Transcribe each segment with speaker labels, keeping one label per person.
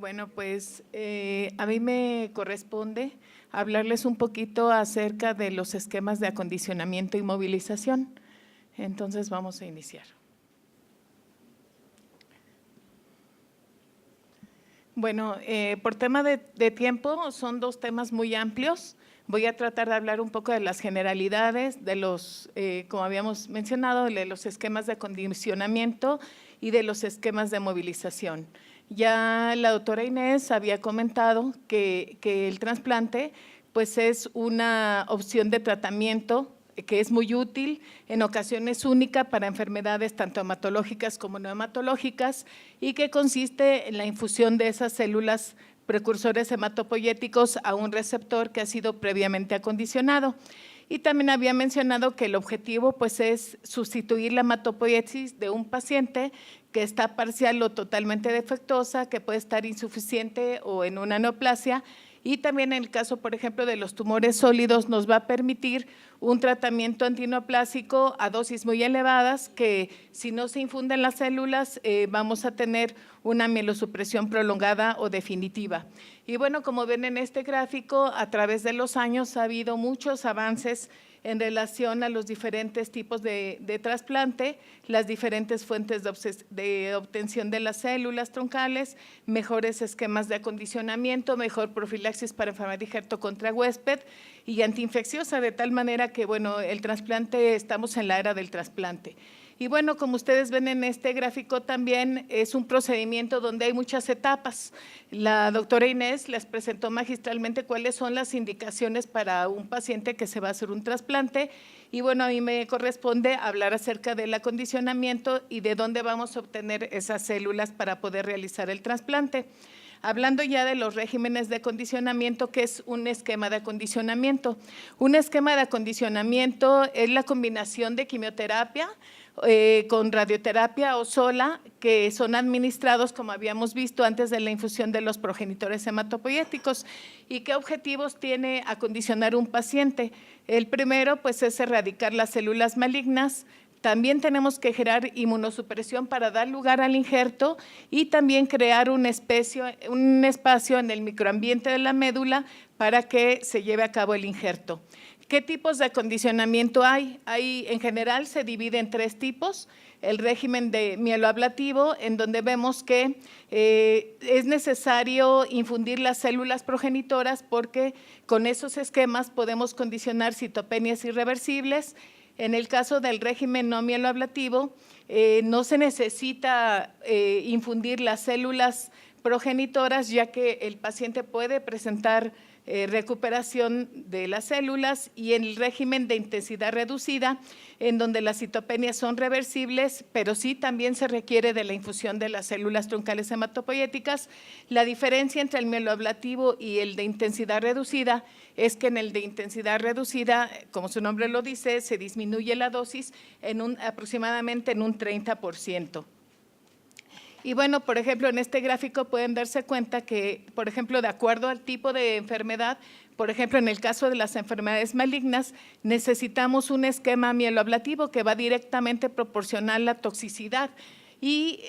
Speaker 1: Bueno, pues a mí me corresponde hablarles un poquito acerca de los esquemas de acondicionamiento y movilización. Entonces vamos a iniciar. Bueno, por tema de tiempo son dos temas muy amplios. Voy a tratar de hablar un poco de las generalidades, de los, como habíamos mencionado, de los esquemas de acondicionamiento y de los esquemas de movilización. Ya la doctora Inés había comentado que el trasplante pues es una opción de tratamiento que es muy útil, en ocasiones única para enfermedades tanto hematológicas como no hematológicas y que consiste en la infusión de esas células precursores hematopoyéticos a un receptor que ha sido previamente acondicionado. Y también había mencionado que el objetivo pues es sustituir la hematopoiesis de un paciente que está parcial o totalmente defectuosa, que puede estar insuficiente o en una neoplasia, y también en el caso, por ejemplo, de los tumores sólidos nos va a permitir un tratamiento antineoplásico a dosis muy elevadas que si no se infunden las células vamos a tener una mielosupresión prolongada o definitiva. Y bueno, como ven en este gráfico, a través de los años ha habido muchos avances en relación a los diferentes tipos de trasplante, las diferentes fuentes de obtención de las células troncales, mejores esquemas de acondicionamiento, mejor profilaxis para enfermedad de injerto contra huésped y antiinfecciosa, de tal manera que, bueno, el trasplante, estamos en la era del trasplante. Y bueno, como ustedes ven en este gráfico también es un procedimiento donde hay muchas etapas. La doctora Inés les presentó magistralmente cuáles son las indicaciones para un paciente que se va a hacer un trasplante y bueno, a mí me corresponde hablar acerca del acondicionamiento y de dónde vamos a obtener esas células para poder realizar el trasplante. Hablando ya de los regímenes de acondicionamiento, ¿qué es un esquema de acondicionamiento? Un esquema de acondicionamiento es la combinación de quimioterapia con radioterapia o sola, que son administrados, como habíamos visto, antes de la infusión de los progenitores hematopoyéticos. ¿Y qué objetivos tiene acondicionar un paciente? El primero, pues, es erradicar las células malignas. También tenemos que generar inmunosupresión para dar lugar al injerto y también crear un espacio en el microambiente de la médula para que se lleve a cabo el injerto. ¿Qué tipos de acondicionamiento hay? En general se divide en tres tipos. El régimen de mieloablativo, en donde vemos que es necesario infundir las células progenitoras porque con esos esquemas podemos condicionar citopenias irreversibles. En el caso del régimen no mieloablativo, no se necesita infundir las células progenitoras, ya que el paciente puede presentar recuperación de las células, y en el régimen de intensidad reducida, en donde las citopenias son reversibles, pero sí también se requiere de la infusión de las células troncales hematopoyéticas. La diferencia entre el mieloablativo y el de intensidad reducida es que en el de intensidad reducida, como su nombre lo dice, se disminuye la dosis aproximadamente en un 30%. Y bueno, por ejemplo, en este gráfico pueden darse cuenta que, por ejemplo, de acuerdo al tipo de enfermedad, por ejemplo, en el caso de las enfermedades malignas, necesitamos un esquema mieloablativo que va directamente proporcional a la toxicidad. Y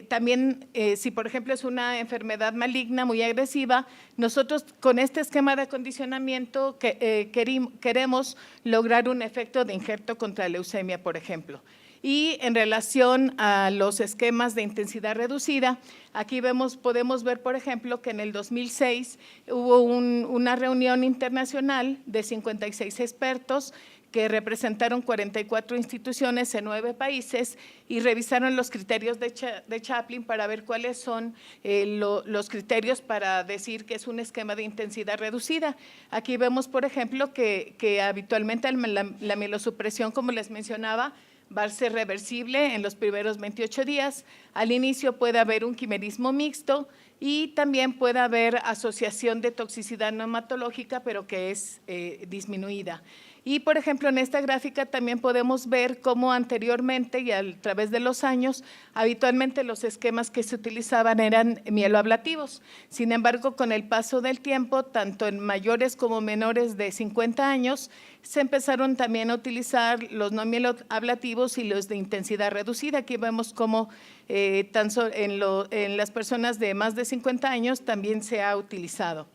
Speaker 1: también, si por ejemplo es una enfermedad maligna muy agresiva, nosotros con este esquema de acondicionamiento queremos lograr un efecto de injerto contra leucemia, por ejemplo. Y en relación a los esquemas de intensidad reducida, aquí podemos ver, por ejemplo, que en el 2006 hubo una reunión internacional de 56 expertos que representaron 44 instituciones en 9 países y revisaron los criterios de Chaplin para ver cuáles son los criterios para decir que es un esquema de intensidad reducida. Aquí vemos, por ejemplo, que habitualmente la mielosupresión, como les mencionaba, va a ser reversible en los primeros 28 días. Al inicio puede haber un quimerismo mixto y también puede haber asociación de toxicidad no hematológica, pero que es disminuida. Y, por ejemplo, en esta gráfica también podemos ver cómo anteriormente y a través de los años, habitualmente los esquemas que se utilizaban eran mieloablativos. Sin embargo, con el paso del tiempo, tanto en mayores como menores de 50 años, se empezaron también a utilizar los no mieloablativos y los de intensidad reducida. Aquí vemos cómo en las personas de más de 50 años también se ha utilizado.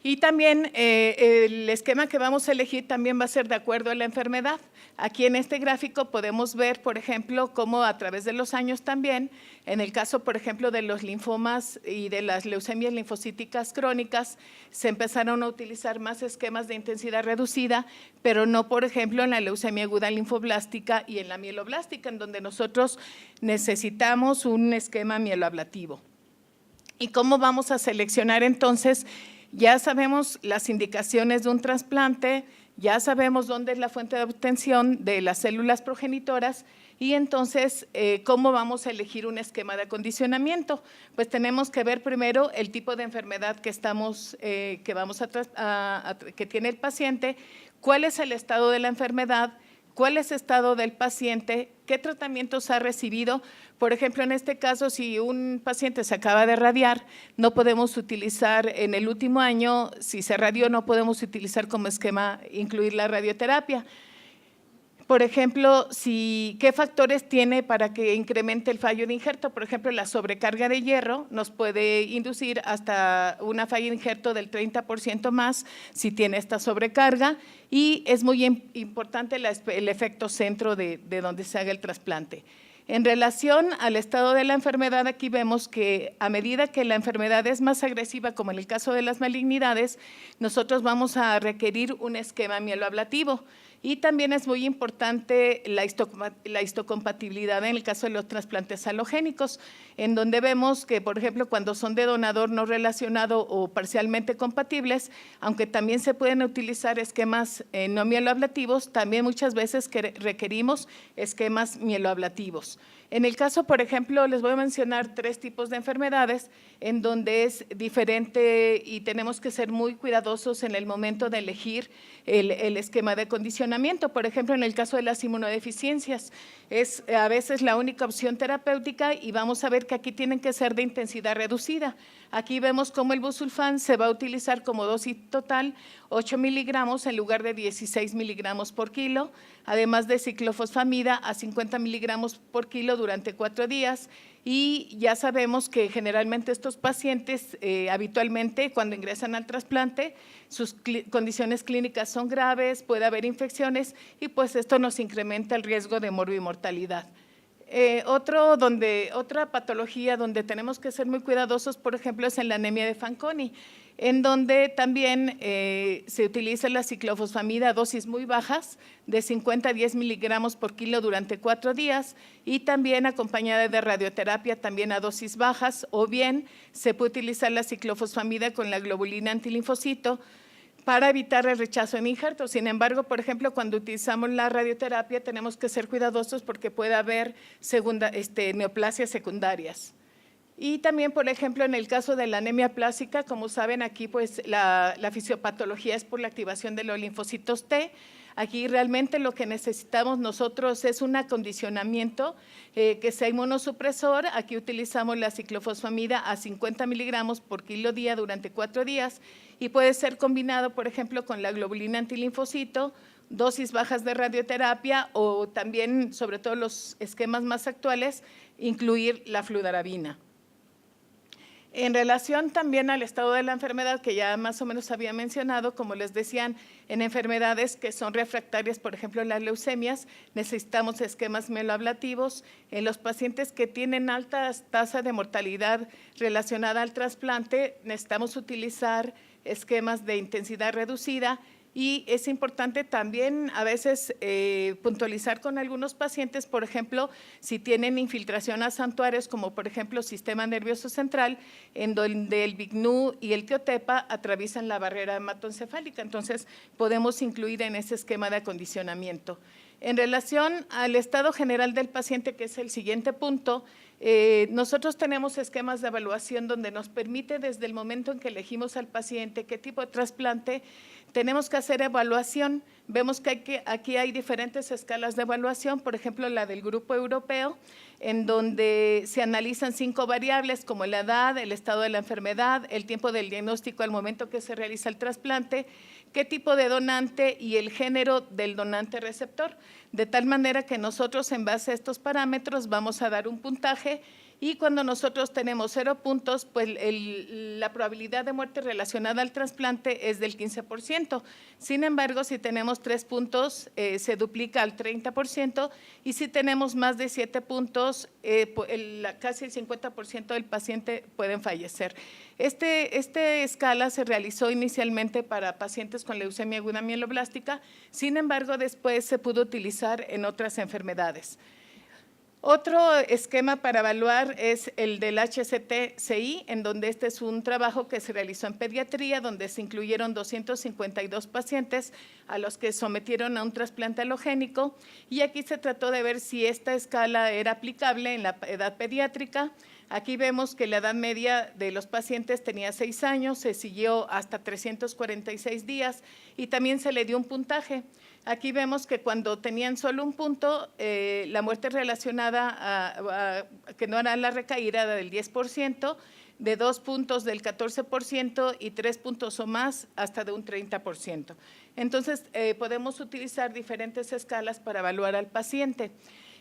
Speaker 1: Y también el esquema que vamos a elegir también va a ser de acuerdo a la enfermedad. Aquí en este gráfico podemos ver, por ejemplo, cómo a través de los años también, en el caso, por ejemplo, de los linfomas y de las leucemias linfocíticas crónicas, se empezaron a utilizar más esquemas de intensidad reducida, pero no, por ejemplo, en la leucemia aguda linfoblástica y en la mieloblástica, en donde nosotros necesitamos un esquema mieloablativo. ¿Y cómo vamos a seleccionar entonces? Ya sabemos las indicaciones de un trasplante, ya sabemos dónde es la fuente de obtención de las células progenitoras y entonces, ¿cómo vamos a elegir un esquema de acondicionamiento? Pues tenemos que ver primero el tipo de enfermedad que que tiene el paciente, cuál es el estado de la enfermedad, cuál es el estado del paciente, qué tratamientos ha recibido. Por ejemplo, en este caso, si un paciente se acaba de radiar, no podemos utilizar en el último año, si se radió, no podemos utilizar como esquema incluir la radioterapia. Por ejemplo, ¿qué factores tiene para que incremente el fallo de injerto? Por ejemplo, la sobrecarga de hierro nos puede inducir hasta una falla de injerto del 30% más si tiene esta sobrecarga y es muy importante el efecto centro de donde se haga el trasplante. En relación al estado de la enfermedad, aquí vemos que a medida que la enfermedad es más agresiva, como en el caso de las malignidades, nosotros vamos a requerir un esquema mieloablativo. Y también es muy importante la histocompatibilidad en el caso de los trasplantes alogénicos, en donde vemos que, por ejemplo, cuando son de donador no relacionado o parcialmente compatibles, aunque también se pueden utilizar esquemas no mieloablativos, también muchas veces requerimos esquemas mieloablativos. En el caso, por ejemplo, les voy a mencionar 3 tipos de enfermedades en donde es diferente y tenemos que ser muy cuidadosos en el momento de elegir el esquema de acondicionamiento. Por ejemplo, en el caso de las inmunodeficiencias, es a veces la única opción terapéutica y vamos a ver que aquí tienen que ser de intensidad reducida. Aquí vemos cómo el busulfán se va a utilizar como dosis total 8 miligramos en lugar de 16 miligramos por kilo, además de ciclofosfamida a 50 miligramos por kilo durante 4 días. Y ya sabemos que generalmente estos pacientes habitualmente cuando ingresan al trasplante sus condiciones clínicas son graves, puede haber infecciones y pues esto nos incrementa el riesgo de morbimortalidad. Otra patología donde tenemos que ser muy cuidadosos, por ejemplo, es en la anemia de Fanconi, en donde también se utiliza la ciclofosfamida a dosis muy bajas, de 50 a 10 miligramos por kilo durante 4 días y también acompañada de radioterapia también a dosis bajas, o bien se puede utilizar la ciclofosfamida con la globulina antilinfocito para evitar el rechazo en injerto. Sin embargo, por ejemplo, cuando utilizamos la radioterapia tenemos que ser cuidadosos porque puede haber neoplasias secundarias. Y también, por ejemplo, en el caso de la anemia plástica, como saben, aquí pues la fisiopatología es por la activación de los linfocitos T. Aquí realmente lo que necesitamos nosotros es un acondicionamiento que sea inmunosupresor. Aquí utilizamos la ciclofosfamida a 50 miligramos por kilo día durante 4 días y puede ser combinado, por ejemplo, con la globulina antilinfocito, dosis bajas de radioterapia o también, sobre todo los esquemas más actuales, incluir la fludarabina. En relación también al estado de la enfermedad, que ya más o menos había mencionado, como les decían, en enfermedades que son refractarias, por ejemplo, las leucemias, necesitamos esquemas mieloablativos. En los pacientes que tienen alta tasa de mortalidad relacionada al trasplante, necesitamos utilizar esquemas de intensidad reducida. Y es importante también a veces puntualizar con algunos pacientes, por ejemplo, si tienen infiltración a santuarios, como por ejemplo sistema nervioso central, en donde el BIGNU y el tiotepa atraviesan la barrera hematoencefálica. Entonces, podemos incluir en ese esquema de acondicionamiento. En relación al estado general del paciente, que es el siguiente punto, Nosotros tenemos esquemas de evaluación donde nos permite desde el momento en que elegimos al paciente qué tipo de trasplante, tenemos que hacer evaluación. Vemos que aquí hay diferentes escalas de evaluación, por ejemplo, la del grupo europeo, en donde se analizan 5 variables como la edad, el estado de la enfermedad, el tiempo del diagnóstico al momento que se realiza el trasplante, qué tipo de donante y el género del donante receptor, de tal manera que nosotros en base a estos parámetros vamos a dar un puntaje y cuando nosotros tenemos 0 puntos, pues la probabilidad de muerte relacionada al trasplante es del 15%. Sin embargo, si tenemos 3 puntos, se duplica al 30% y si tenemos más de 7 puntos, casi el 50% del paciente pueden fallecer. Esta escala se realizó inicialmente para pacientes con leucemia aguda mieloblástica, sin embargo, después se pudo utilizar en otras enfermedades. Otro esquema para evaluar es el del HCT-CI, en donde este es un trabajo que se realizó en pediatría, donde se incluyeron 252 pacientes a los que sometieron a un trasplante halogénico y aquí se trató de ver si esta escala era aplicable en la edad pediátrica. Aquí vemos que la edad media de los pacientes tenía 6 años, se siguió hasta 346 días y también se le dio un puntaje. Aquí vemos que cuando tenían solo un punto, la muerte relacionada a que no era la recaída del 10%, de 2 puntos del 14% y 3 puntos o más hasta de un 30%. Entonces, podemos utilizar diferentes escalas para evaluar al paciente.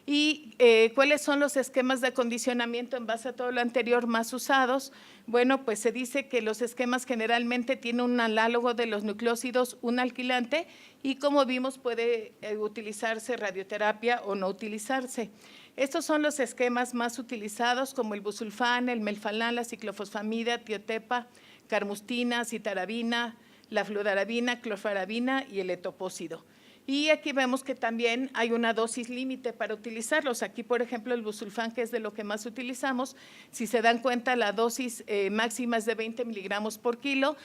Speaker 1: ¿Y cuáles son los esquemas de acondicionamiento en base a todo lo anterior más usados? Bueno, pues se dice que los esquemas generalmente tienen un análogo de los nucleósidos, un alquilante, y como vimos puede utilizarse radioterapia o no utilizarse. Estos son los esquemas más utilizados como el busulfán, el melphalan, la ciclofosfamida, tiotepa, carmustina, citarabina, la fludarabina, clorfarabina y el etopósido. Y aquí vemos que también hay una dosis límite para utilizarlos. Aquí, por ejemplo, el busulfán, que es de lo que más utilizamos, si se dan cuenta, la dosis máxima es de 20 miligramos por kilo.